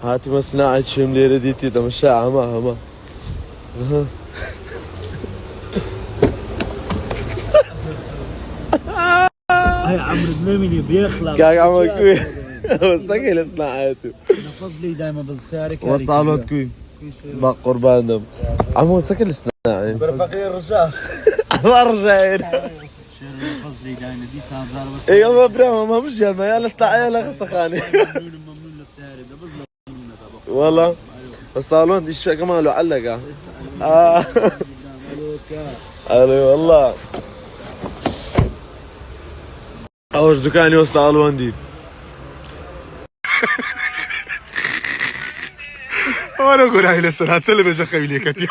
هاتي مصنعة شملي رديتي ده مش هما هاي عمرو بنمني بيخلق كاك عمر كوي مستقل صناعاته فضلي دائما بالسعر وصالات كوي باق قربان دم عمو مستقل صناعي برفقي الرجال الله رجعين شير فضلي دائما دي سامزار بس اي والله برا ما مش جال ما يلا صناعي ولا خستخاني ممنون للسعر ده بس والله بس طالون دي الشيء كمان له علقة الو والله اول دكان يوصل الوان دي وانا اقول هاي لسه هتسلم يا شيخ ليك